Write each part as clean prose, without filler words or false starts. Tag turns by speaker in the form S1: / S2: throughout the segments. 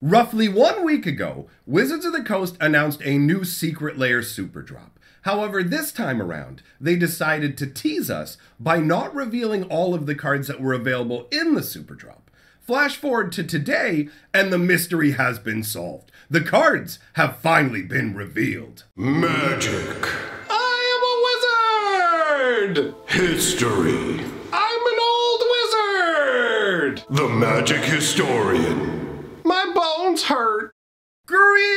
S1: Roughly 1 week ago, Wizards of the Coast announced a new Secret Lair super drop. However, this time around, they decided to tease us by not revealing all of the cards that were available in the super drop. Flash forward to today, and the mystery has been solved. The cards have finally been revealed.
S2: Magic. I am a wizard! History. I'm an old wizard! The magic historian. My bones hurt.
S1: Greetings,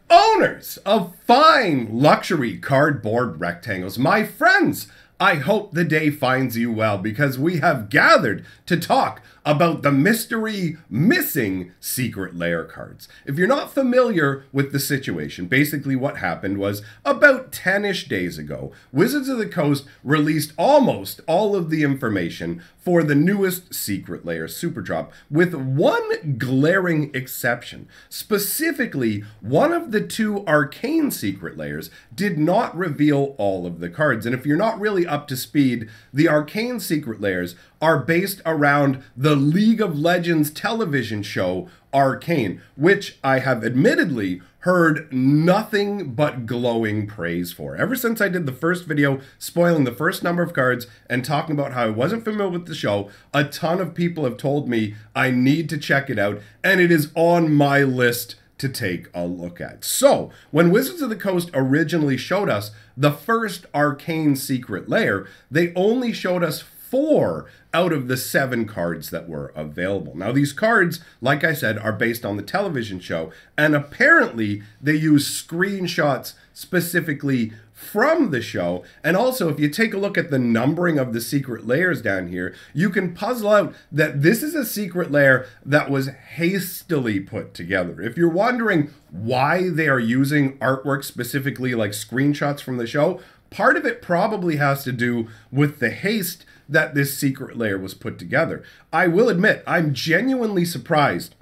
S1: owners of fine luxury cardboard rectangles. My friends, I hope the day finds you well because we have gathered to talk about the mystery missing Secret Lair cards. If you're not familiar with the situation, basically what happened was about 10-ish days ago, Wizards of the Coast released almost all of the information for the newest Secret Lair super drop, with one glaring exception. Specifically, one of the two Arcane Secret Lairs did not reveal all of the cards. And if you're not really up to speed, the Arcane Secret Lairs are based around the League of Legends television show Arcane, which I have admittedly heard nothing but glowing praise for. Ever since I did the first video spoiling the first number of cards and talking about how I wasn't familiar with the show, a ton of people have told me I need to check it out, and it is on my list to take a look at. So, when Wizards of the Coast originally showed us the first Arcane Secret Lair, they only showed us 4 out of the 7 cards that were available. Now, these cards, like I said, are based on the television show, and apparently they use screenshots specifically from the show. And also, if you take a look at the numbering of the Secret Lairs down here, you can puzzle out that this is a Secret Lair that was hastily put together. If you're wondering why they are using artwork specifically like screenshots from the show, part of it probably has to do with the haste that this Secret Lair was put together. I will admit, I'm genuinely surprised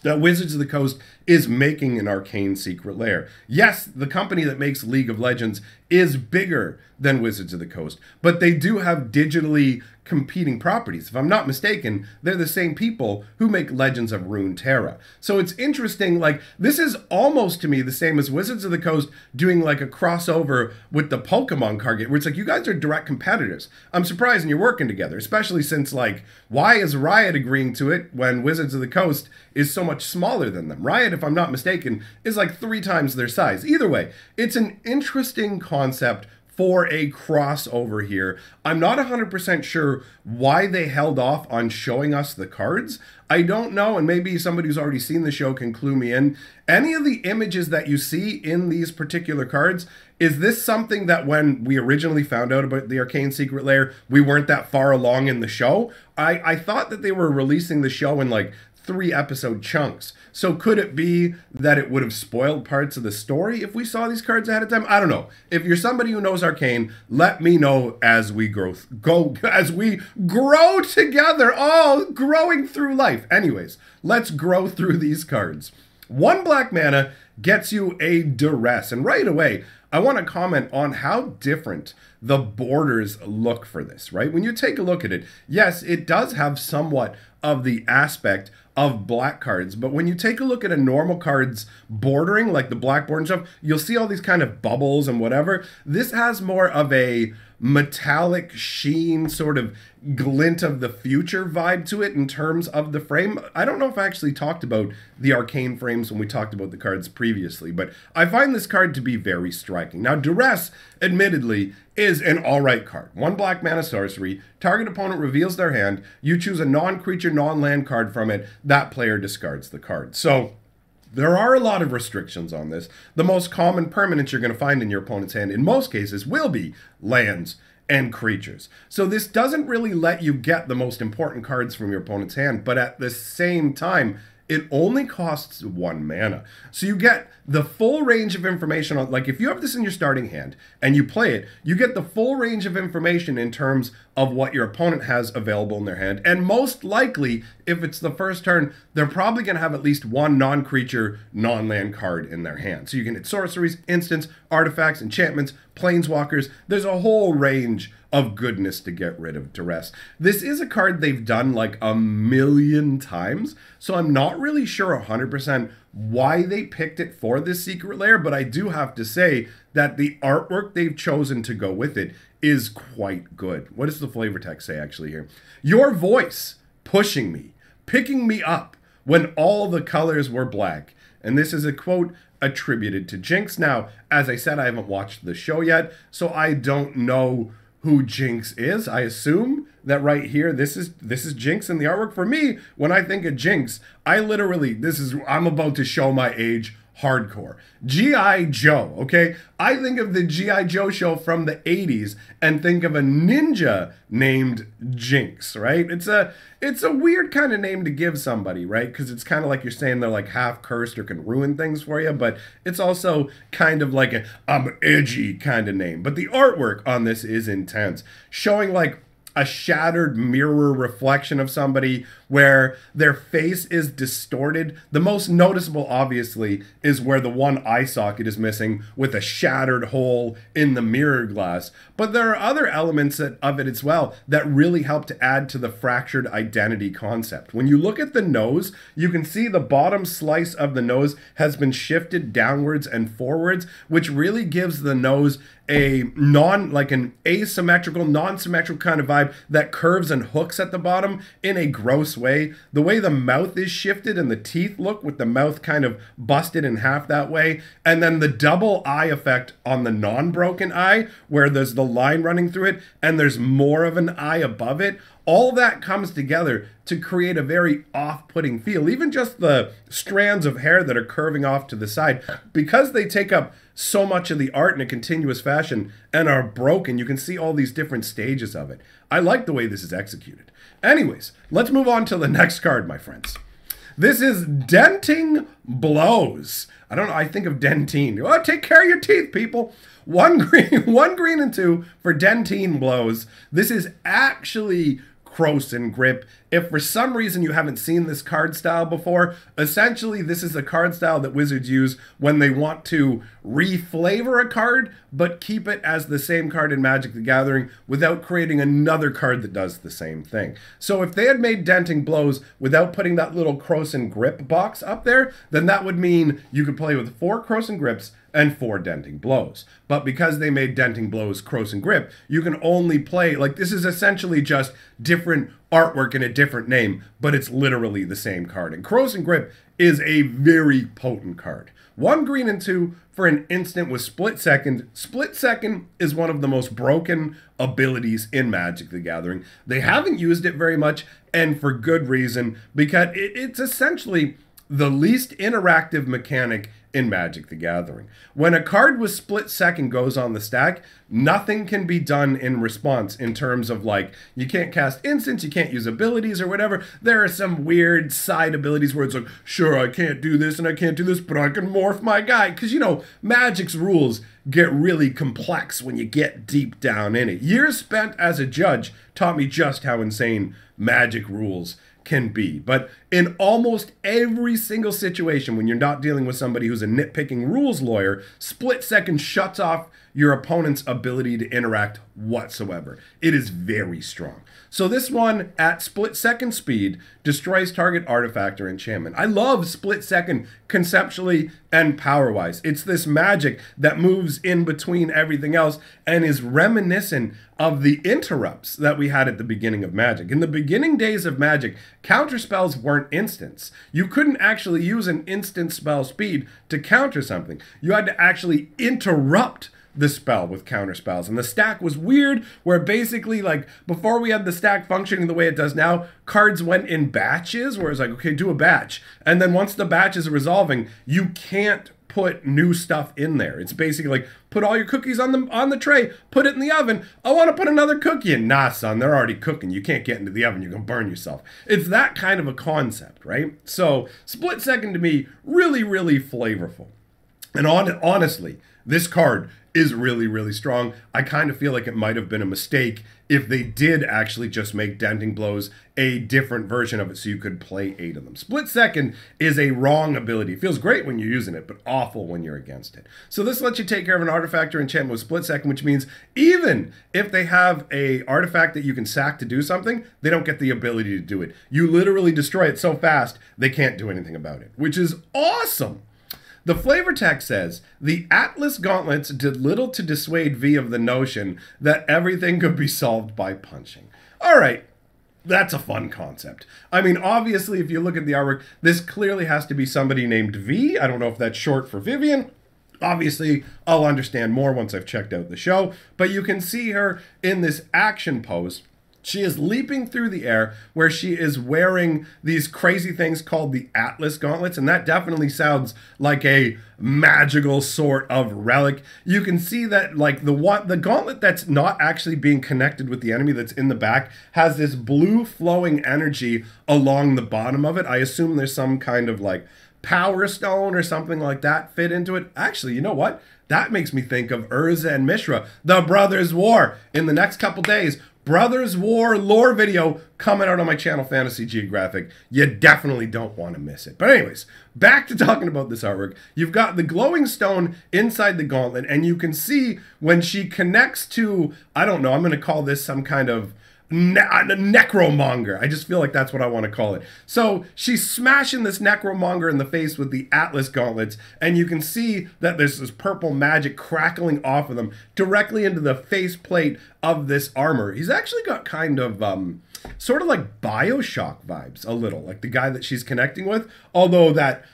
S1: that Wizards of the Coast is making an Arcane Secret Lair. Yes, the company that makes League of Legends is bigger than Wizards of the Coast, but they do have digitally competing properties. If I'm not mistaken, they're the same people who make Legends of Runeterra. So it's interesting, like, this is almost to me the same as Wizards of the Coast doing like a crossover with the Pokemon card game, where it's like, you guys are direct competitors. I'm surprised and you're working together, especially since, like, why is Riot agreeing to it when Wizards of the Coast is so much smaller than them? Riot, if I'm not mistaken, is like 3 times their size. Either way, it's an interesting concept for a crossover here. I'm not 100% sure why they held off on showing us the cards. I don't know, and maybe somebody who's already seen the show can clue me in. Any of the images that you see in these particular cards, is this something that when we originally found out about the Arcane Secret Lair, we weren't that far along in the show? I thought that they were releasing the show in like 3-episode chunks. So could it be that it would have spoiled parts of the story if we saw these cards ahead of time? I don't know. If you're somebody who knows Arcane, let me know as we grow together. Oh, growing through life. Anyways, let's grow through these cards. 1 black mana gets you a Duress, and right away I want to comment on how different the borders look for this, right? When you take a look at it, yes, it does have somewhat of the aspect of black cards, but when you take a look at a normal card's bordering, like the black border and stuff, you'll see all these kind of bubbles and whatever. This has more of a metallic sheen, sort of glint of the future vibe to it in terms of the frame. I don't know if I actually talked about the Arcane frames when we talked about the cards previously, but I find this card to be very striking. Now, Duress, admittedly, is an alright card. 1 black mana sorcery, target opponent reveals their hand, you choose a non-creature, non-land card from it, that player discards the card. So, there are a lot of restrictions on this. The most common permanents you're going to find in your opponent's hand in most cases will be lands and creatures. So this doesn't really let you get the most important cards from your opponent's hand, but at the same time, it only costs 1 mana. So you get the full range of information on, like, if you have this in your starting hand and you play it, you get the full range of information in terms of what your opponent has available in their hand. And most likely, if it's the first turn, they're probably going to have at least one non-creature, non-land card in their hand. So you can hit sorceries, instants, artifacts, enchantments, planeswalkers. There's a whole range of goodness to get rid of Duress. This is a card they've done like a million times, so I'm not really sure 100% why they picked it for this secret lair, but I do have to say that the artwork they've chosen to go with it is quite good. What does the flavor text say actually here? Your voice pushing me, picking me up when all the colors were black. And this is a quote attributed to Jinx. Now, as I said, I haven't watched the show yet, so I don't know who Jinx is. I assume that right here, this is Jinx in the artwork. For me, when I think of Jinx, I literally, I'm about to show my age hardcore. G.I. Joe, okay? I think of the G.I. Joe show from the 80s and think of a ninja named Jinx, right? It's a weird kind of name to give somebody, right? Because it's kind of like you're saying they're like half cursed or can ruin things for you, but it's also kind of like I'm edgy kind of name. But the artwork on this is intense, showing like a shattered mirror reflection of somebody where their face is distorted. The most noticeable, obviously, is where the one eye socket is missing with a shattered hole in the mirror glass. But there are other elements of it as well that really help to add to the fractured identity concept. When you look at the nose, you can see the bottom slice of the nose has been shifted downwards and forwards, which really gives the nose an asymmetrical, non-symmetrical kind of vibe that curves and hooks at the bottom in a gross way. The way the mouth is shifted and the teeth look with the mouth kind of busted in half that way. And then the double eye effect on the non-broken eye where there's the line running through it and there's more of an eye above it. All that comes together to create a very off-putting feel. Even just the strands of hair that are curving off to the side, because they take up so much of the art in a continuous fashion and are broken, you can see all these different stages of it. I like the way this is executed. Anyways, let's move on to the next card, my friends. This is Denting Blows. I don't know, I think of dentine. Oh, take care of your teeth, people. One green and 2 for Dentings Blows. This is actually Cross and Grip. If for some reason you haven't seen this card style before, essentially this is a card style that Wizards use when they want to reflavor a card, but keep it as the same card in Magic the Gathering without creating another card that does the same thing. So if they had made Dentings Blows without putting that little Cross and Grip box up there, then that would mean you could play with 4 Cross and Grips and 4 Dentings Blows. But because they made Dentings Blows Cross and Grip, you can only play, like, this is essentially just different artwork in a different name, but it's literally the same card. And Cross and Grip is a very potent card. 1 green and 2 for an instant with Split Second. Split Second is one of the most broken abilities in Magic the Gathering. They haven't used it very much, and for good reason, because it's essentially the least interactive mechanic in Magic the Gathering. When a card with Split Second goes on the stack, nothing can be done in response in terms of, like, you can't cast instants, you can't use abilities or whatever. There are some weird side abilities where it's like, sure, I can't do this and I can't do this, but I can morph my guy. Because, you know, Magic's rules get really complex when you get deep down in it. Years spent as a judge taught me just how insane Magic rules can be. But in almost every single situation when you're not dealing with somebody who's a nitpicking rules lawyer, Split Second shuts off your opponent's ability to interact whatsoever. It is very strong. So this one, at Split Second speed, destroys target artifact or enchantment. I love Split Second conceptually and power-wise. It's this magic that moves in between everything else and is reminiscent of the interrupts that we had at the beginning of Magic. In the beginning days of Magic, counter spells weren't instants. You couldn't actually use an instant spell speed to counter something. You had to actually interrupt the spell with counter spells. And the stack was weird, where basically, like, before we had the stack functioning the way it does now, cards went in batches, where it's like, okay, do a batch. And then once the batch is resolving, you can't put new stuff in there. It's basically like, put all your cookies on the tray, put it in the oven. I want to put another cookie in. Nah, son, they're already cooking. You can't get into the oven. You're going to burn yourself. It's that kind of a concept, right? So Split Second to me, really, really flavorful. And honestly, this card is really, really strong. I kind of feel like it might have been a mistake if they did actually just make Denting Blows a different version of it so you could play 8 of them. Split Second is a wrong ability. It feels great when you're using it, but awful when you're against it. So this lets you take care of an artifact or enchantment with Split Second, which means even if they have a artifact that you can sack to do something, they don't get the ability to do it. You literally destroy it so fast, they can't do anything about it, which is awesome. The flavor text says, the Atlas gauntlets did little to dissuade V of the notion that everything could be solved by punching. All right, that's a fun concept. I mean, obviously, if you look at the artwork, this clearly has to be somebody named V. I don't know if that's short for Vivian. Obviously, I'll understand more once I've checked out the show. But you can see her in this action pose. She is leaping through the air where she is wearing these crazy things called the Atlas gauntlets. And that definitely sounds like a magical sort of relic. You can see that like the gauntlet that's not actually being connected with the enemy that's in the back has this blue flowing energy along the bottom of it. I assume there's some kind of like power stone or something like that fit into it. Actually, you know what? That makes me think of Urza and Mishra, the Brothers War. In the next couple days, Brothers War lore video coming out on my channel, Fantasy Geographic. You definitely don't want to miss it. But anyways, back to talking about this artwork. You've got the glowing stone inside the gauntlet, and you can see when she connects to, I don't know, I'm going to call this some kind of necromonger. I just feel like that's what I want to call it. So she's smashing this necromonger in the face with the Atlas gauntlets, and you can see that there's this purple magic crackling off of them directly into the faceplate of this armor. He's actually got kind of sort of like Bioshock vibes a little, like the guy that she's connecting with, although that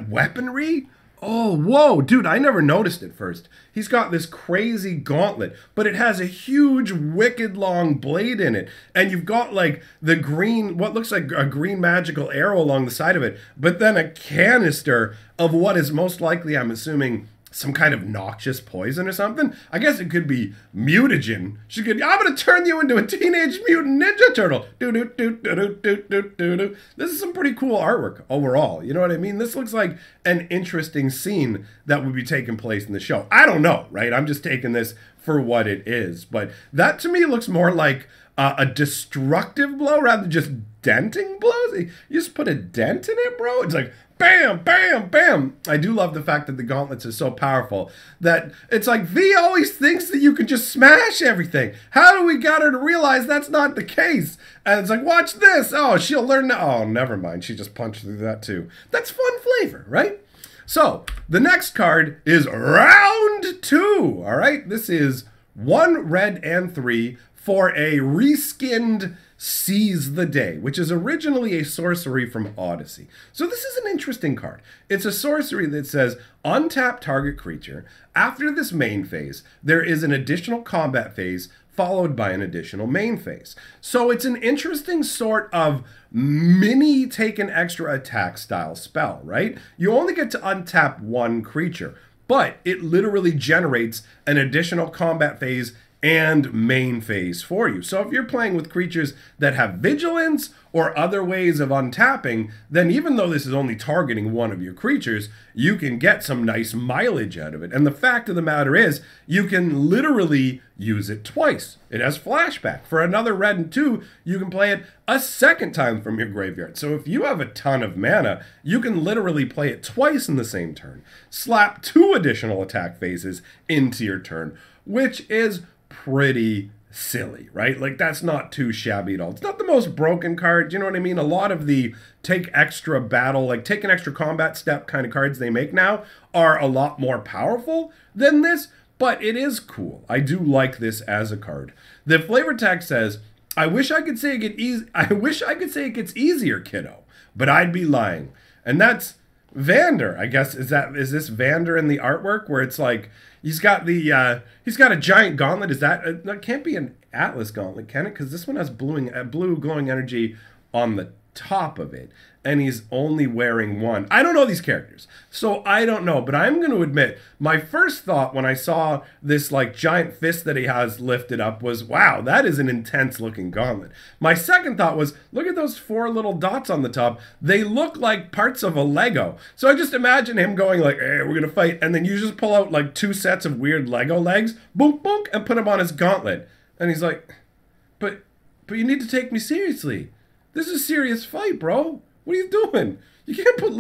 S1: weaponry, oh, whoa, dude, I never noticed it first. He's got this crazy gauntlet, but it has a huge, wicked long blade in it. And you've got like the green, what looks like a green magical arrow along the side of it, but then a canister of what is most likely, I'm assuming, some kind of noxious poison or something. I guess it could be mutagen. She could, I'm going to turn you into a teenage mutant ninja turtle. This is some pretty cool artwork overall. You know what I mean? This looks like an interesting scene that would be taking place in the show. I don't know, right? I'm just taking this for what it is. But that to me looks more like a destructive blow rather than just denting blows. You just put a dent in it, bro. It's like, bam, bam, bam. I do love the fact that the gauntlets are so powerful that it's like V always thinks that you can just smash everything. How do we get her to realize that's not the case? And it's like, watch this. Oh, she'll learn. Oh, never mind. She just punched through that too. That's fun flavor, right? So the next card is round 2. All right. This is 1 red and 3 for a reskinned Seize the Day, which is originally a sorcery from Odyssey. So this is an interesting card. It's a sorcery that says, untap target creature. After this main phase, there is an additional combat phase followed by an additional main phase. So it's an interesting sort of mini take an extra attack style spell, right? You only get to untap 1 creature, but it literally generates an additional combat phase and main phase for you. So if you're playing with creatures that have vigilance or other ways of untapping, then even though this is only targeting 1 of your creatures, you can get some nice mileage out of it. And the fact of the matter is, you can literally use it twice. It has flashback. For another red and 2, you can play it a second time from your graveyard. So if you have a ton of mana, you can literally play it twice in the same turn. Slap 2 additional attack phases into your turn, which is pretty silly, right? Like, that's not too shabby at all. It's not the most broken card, you know what I mean? A lot of the take extra battle, like take an extra combat step kind of cards they make now are a lot more powerful than this, but it is cool. I do like this as a card. The flavor text says, I wish I could say it gets easier, kiddo, but I'd be lying. And that's Vander, I guess. Is this Vander in the artwork where it's like he's got a giant gauntlet? Is that can't be an Atlas gauntlet, can it? Because this one has blue glowing energy on the top of it, and he's only wearing one. I don't know these characters, so I don't know, but I'm going to admit, my first thought when I saw this like giant fist that he has lifted up was, wow, that is an intense looking gauntlet. My second thought was, look at those 4 little dots on the top. They look like parts of a Lego. So I just imagine him going like, hey, we're going to fight, and then you just pull out like 2 sets of weird Lego legs, boom, boom, and put him on his gauntlet. And he's like, but you need to take me seriously. This is a serious fight, bro. What are you doing? You can't put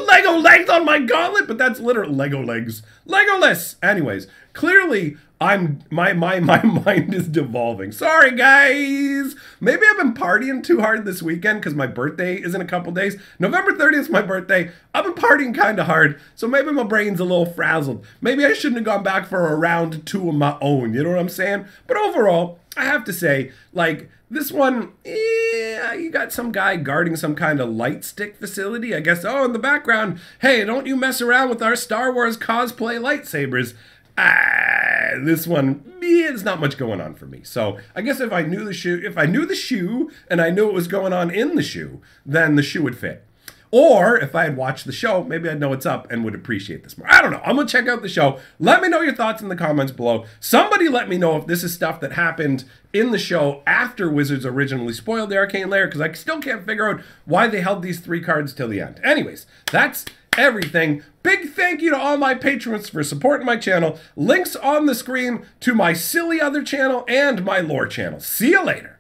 S1: Lego legs on my gauntlet, but that's literal Lego legs. Legoless. Anyways, clearly my mind is devolving. Sorry, guys. Maybe I've been partying too hard this weekend because my birthday is in a couple days. November 30th is my birthday. I've been partying kind of hard, so maybe my brain's a little frazzled. Maybe I shouldn't have gone back for a round 2 of my own. You know what I'm saying? But overall, I have to say, like, this one, you got some guy guarding some kind of light stick facility. I guess, oh, in the background, hey, don't you mess around with our Star Wars cosplay lightsabers. This one, there's not much going on for me. So I guess if I knew the shoe and I knew what was going on in the shoe, then the shoe would fit. Or if I had watched the show, maybe I'd know what's up and would appreciate this more. I don't know. I'm going to check out the show. Let me know your thoughts in the comments below. Somebody let me know if this is stuff that happened in the show after Wizards originally spoiled the Arcane Lair, because I still can't figure out why they held these 3 cards till the end. Anyways, that's everything. Big thank you to all my patrons for supporting my channel. Links on the screen to my silly other channel and my lore channel. See you later.